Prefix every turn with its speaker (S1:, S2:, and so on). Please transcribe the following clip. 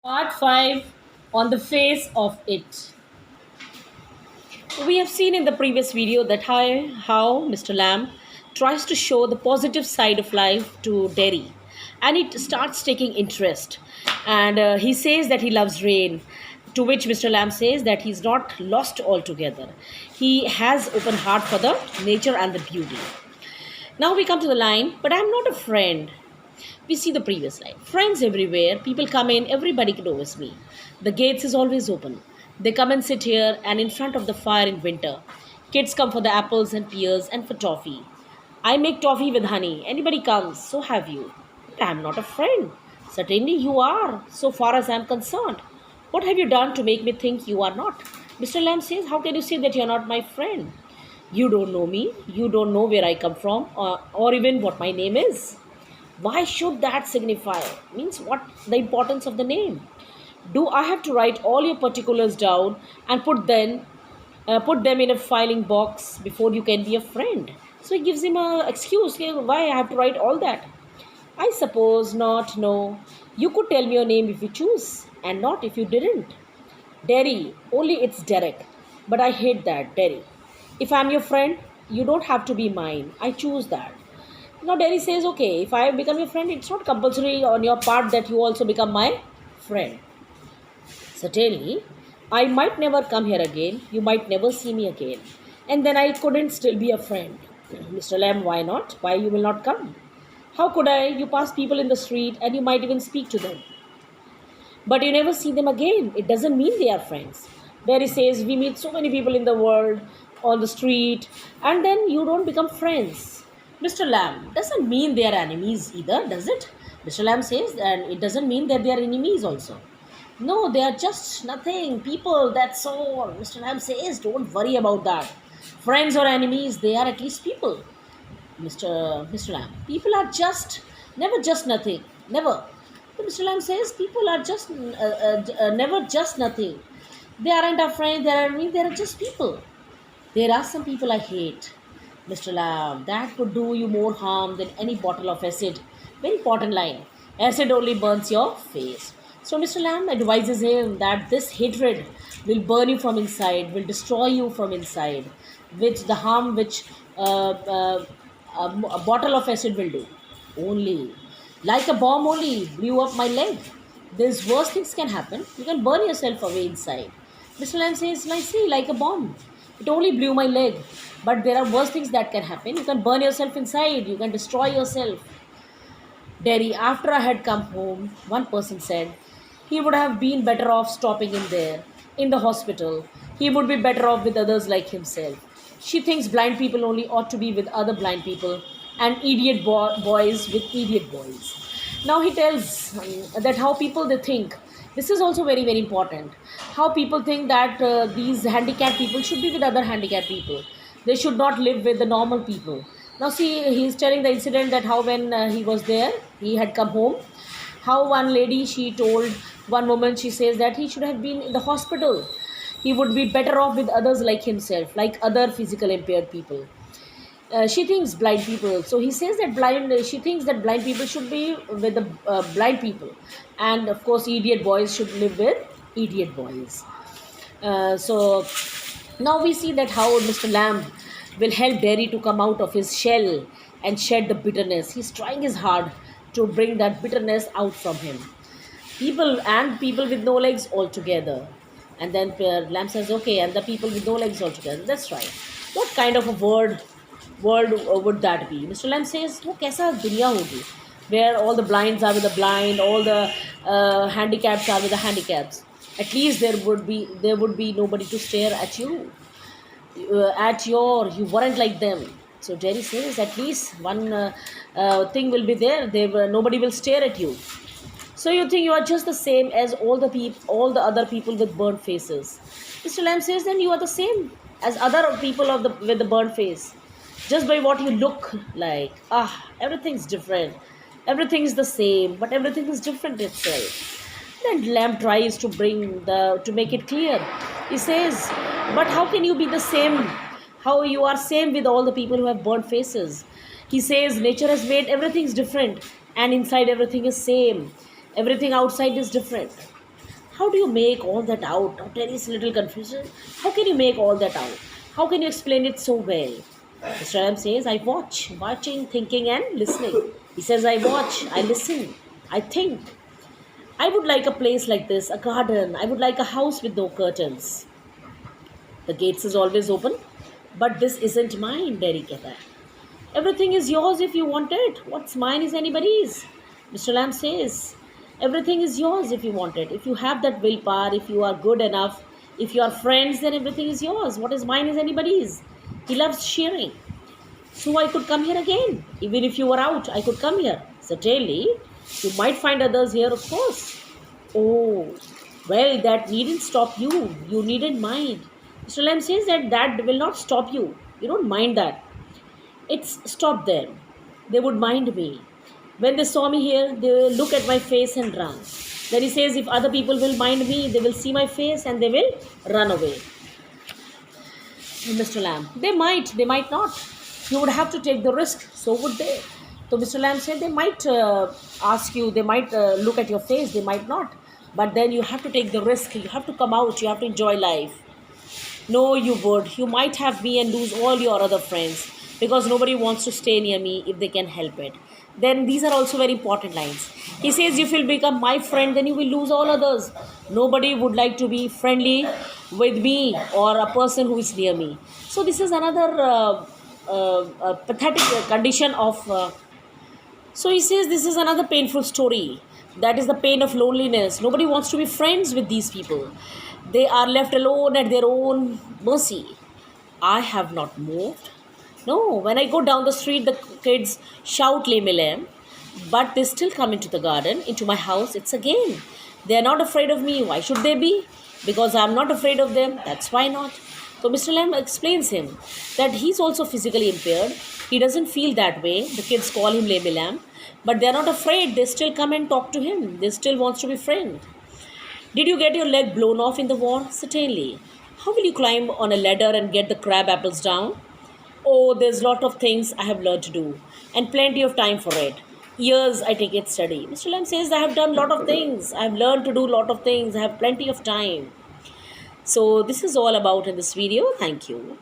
S1: Part 5 on the face of it. We have seen in the previous video that how Mr. Lamb tries to show the positive side of life to Derry, and it starts taking interest. And he says that he loves rain, to which Mr. Lamb says that he's not lost altogether. He has open heart for the nature and the beauty. Now we come to the line, but I'm not a friend. We see the previous line. Friends everywhere, people come in, everybody knows me. The gates is always open. They come and sit here and in front of the fire in winter. Kids come for the apples and pears and for toffee. I make toffee with honey. Anybody comes, so have you. But I am not a friend. Certainly you are, so far as I am concerned. What have you done to make me think you are not? Mr. Lamb says, how can you say that you are not my friend? You don't know me. You don't know where I come from or even what my name is. Why should that signify? Means what the importance of the name? Do I have to write all your particulars down and put them in a filing box before you can be a friend? So he gives him a excuse. "Okay, why I have to write all that? I suppose not. No, you could tell me your name if you choose, and not if you didn't. Derry, only it's Derek. But I hate that, Derry. If I'm your friend, you don't have to be mine. I choose that. Now Derry says, okay, if I become your friend, it's not compulsory on your part that you also become my friend. Certainly, I might never come here again. You might never see me again. And then I couldn't still be a friend. Mr. Lamb, why not? Why you will not come? How could I? You pass people in the street and you might even speak to them. But you never see them again. It doesn't mean they are friends. Derry says, we meet so many people in the world, on the street, and then you don't become friends. Mr. Lamb, doesn't mean they are enemies either, does it? Mr. Lamb says, and it doesn't mean that they are enemies also. No, they are just nothing. People, that's all. Mr. Lamb says, don't worry about that. Friends or enemies, they are at least people. Mr. Lamb, people are just, never just nothing. Never. But Mr. Lamb says, people are just, never just nothing. They aren't our friends, they are enemies, they are just people. There are some people I hate. Mr. Lamb, that could do you more harm than any bottle of acid. Very important line. Acid only burns your face. So Mr. Lamb advises him that this hatred will burn you from inside, will destroy you from inside, which the harm which a bottle of acid will do. Only. Like a bomb only blew up my leg. There's worse things can happen. You can burn yourself away inside. Mr. Lamb says, I see, like a bomb. It only blew my leg. But there are worse things that can happen. You can burn yourself inside. You can destroy yourself. Derry, after I had come home, one person said, he would have been better off stopping in there, in the hospital. He would be better off with others like himself. She thinks blind people only ought to be with other blind people and idiot boys with idiot boys. Now he tells that how people they think. This is also very, very important. How people think that these handicapped people should be with other handicapped people. They should not live with the normal people. Now see, he's telling the incident that how when he was there, he had come home. How one lady, she told one woman, she says that he should have been in the hospital. He would be better off with others like himself, like other physical impaired people. She thinks blind people. So he says that blind. She thinks that blind people should be with the blind people, and of course, idiot boys should live with idiot boys. So now we see that how Mr. Lamb will help Derry to come out of his shell and shed the bitterness. He's trying his hard to bring that bitterness out from him. People with no legs altogether. And then Lamb says, okay, and the people with no legs altogether. That's right. What kind of a world would that be? Mr. Lamb says, वो कैसा दुनिया होगी where all the blinds are with the blind, all the handicaps are with the handicaps. At least there would be nobody to stare at you, you weren't like them. So Jerry says at least one thing will be there. Nobody will stare at you. So you think you are just the same as all the other people with burnt faces. Mr. Lamb says then you are the same as other people with the burnt face. Just by what you look like. Everything's different. Everything's the same, but everything is different itself. Then Lamb tries to make it clear. He says, but how can you be the same? How you are same with all the people who have burnt faces? He says nature has made everything's different and inside everything is same. Everything outside is different. How do you make all that out? Now Terry is a little confused. How can you make all that out? How can you explain it so well? Mr. Lamb says, I watch, watching, thinking, and listening. He says, I watch, I listen, I think. I would like a place like this, a garden. I would like a house with no curtains. The gates is always open, but this isn't mine, Derry कहता है. Everything is yours if you want it. What's mine is anybody's. Mr. Lamb says, everything is yours if you want it. If you have that willpower, if you are good enough, if you are friends, then everything is yours. What is mine is anybody's. He loves sharing. So I could come here again. Even if you were out, I could come here. Certainly, you might find others here, of course. Oh, well, that needn't stop you. You needn't mind. Mr. Lamb says that will not stop you. You don't mind that. It's stopped them. They would mind me. When they saw me here, they will look at my face and run. Then he says, if other people will mind me, they will see my face and they will run away. Mr. Lamb, they might not. You would have to take the risk, so would they. So Mr. Lamb said they might ask you, they might look at your face, they might not. But then you have to take the risk, you have to come out, you have to enjoy life. No, you would. You might have me and lose all your other friends because nobody wants to stay near me if they can help it. Then these are also very important lines. He says, if you'll become my friend, then you will lose all others. Nobody would like to be friendly with me or a person who is near me. So this is another pathetic condition of. So he says, this is another painful story. That is the pain of loneliness. Nobody wants to be friends with these people. They are left alone at their own mercy. I have not moved. No, when I go down the street, the kids shout Le Milam, but they still come into the garden, into my house. It's a game. They are not afraid of me. Why should they be? Because I'm not afraid of them. That's why not. So Mr. Lamb explains him that he's also physically impaired. He doesn't feel that way. The kids call him Le Milam, but they're not afraid. They still come and talk to him. They still wants to be friend. Did you get your leg blown off in the war? Certainly. How will you climb on a ladder and get the crab apples down? Oh, there's a lot of things I have learned to do and plenty of time for it. Years I take it steady. Mr. Lamb says, I have done a lot of things. I have learned to do a lot of things. I have plenty of time. So this is all about in this video. Thank you.